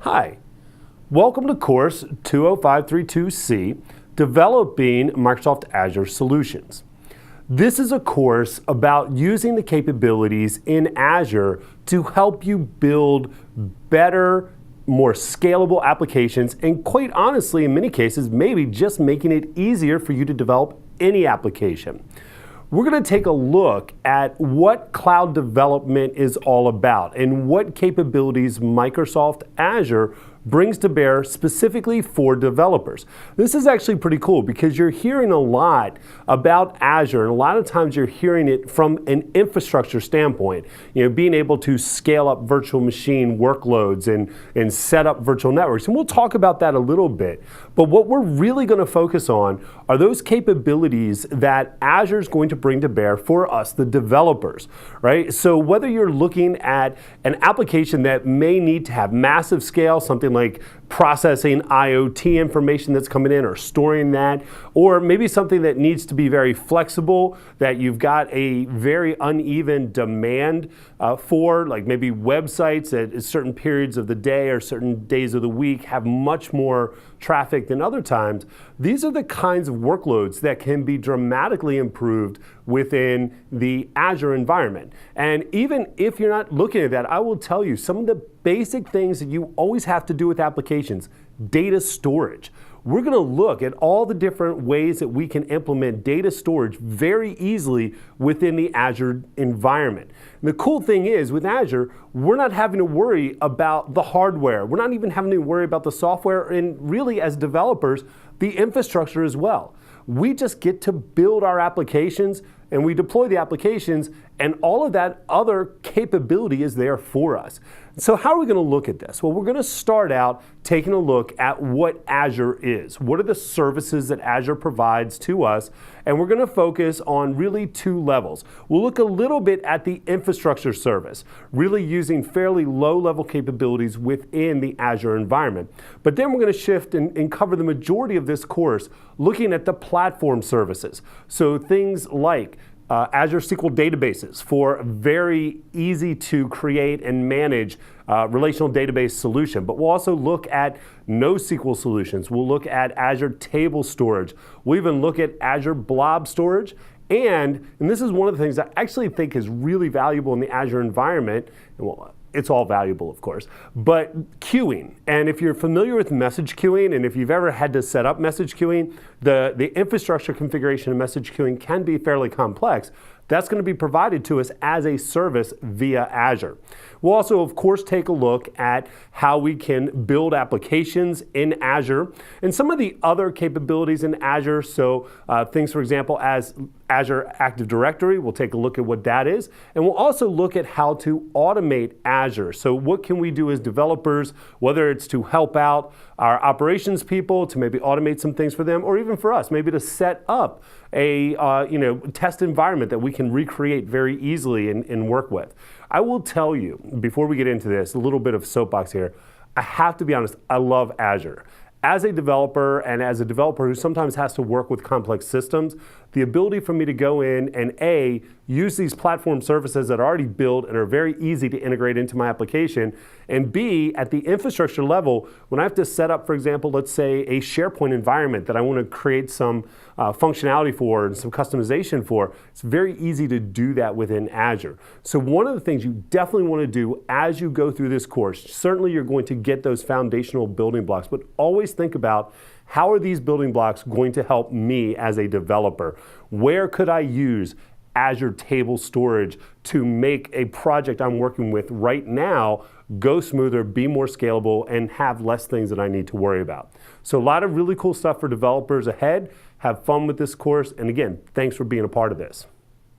Hi, welcome to course 20532C, Developing Microsoft Azure Solutions. This is a course about using the capabilities in Azure to help you build better, more scalable applications, and quite honestly, in many cases, maybe just making it easier for you to develop any application. We're going to take a look at what cloud development is all about and what capabilities Microsoft Azure brings to bear specifically for developers. This is actually pretty cool because you're hearing a lot about Azure, and a lot of times you're hearing it from an infrastructure standpoint. You know, being able to scale up virtual machine workloads and set up virtual networks. And we'll talk about that a little bit. But what we're really going to focus on are those capabilities that Azure is going to bring to bear for us, the developers, right? So whether you're looking at an application that may need to have massive scale, something like processing IoT information that's coming in or storing that, or maybe something that needs to be very flexible, that you've got a very uneven demand for, like maybe websites at certain periods of the day or certain days of the week have much more traffic than other times. These are the kinds of workloads that can be dramatically improved within the Azure environment. And even if you're not looking at that, I will tell you some of the basic things that you always have to do with applications. Data storage. We're going to look at all the different ways that we can implement data storage very easily within the Azure environment. And the cool thing is with Azure, we're not having to worry about the hardware. We're not even having to worry about the software, and really as developers, the infrastructure as well. We just get to build our applications and we deploy the applications, and all of that other capability is there for us. So how are we going to look at this? Well, we're going to start out taking a look at what Azure is. What are the services that Azure provides to us? And we're going to focus on really two levels. We'll look a little bit at the infrastructure service, really using fairly low-level capabilities within the Azure environment. But then we're going to shift and cover the majority of this course looking at the platform services. So things like Azure SQL databases for very easy to create and manage relational database solution. But we'll also look at NoSQL solutions. We'll look at Azure Table Storage. We'll even look at Azure Blob Storage. And this is one of the things I actually think is really valuable in the Azure environment. And well, it's all valuable, of course, but queuing. And if you're familiar with message queuing, and if you've ever had to set up message queuing, the infrastructure configuration of message queuing can be fairly complex. That's going to be provided to us as a service via Azure. We'll also, of course, take a look at how we can build applications in Azure and some of the other capabilities in Azure. So things, for example, as Azure Active Directory, we'll take a look at what that is. And we'll also look at how to automate Azure. So what can we do as developers, whether it's to help out our operations people, to maybe automate some things for them, or even for us, maybe to set up a test environment that we can recreate very easily and work with. I will tell you, before we get into this, a little bit of soapbox here, I have to be honest, I love Azure. As a developer, and as a developer who sometimes has to work with complex systems, the ability for me to go in and A, use these platform services that are already built and are very easy to integrate into my application, and B, at the infrastructure level, when I have to set up, for example, let's say a SharePoint environment that I want to create some functionality for and some customization for, it's very easy to do that within Azure. So one of the things you definitely want to do as you go through this course, certainly you're going to get those foundational building blocks, but always think about how are these building blocks going to help me as a developer? Where could I use Azure Table Storage to make a project I'm working with right now go smoother, be more scalable, and have less things that I need to worry about? So a lot of really cool stuff for developers ahead. Have fun with this course. And again, thanks for being a part of this.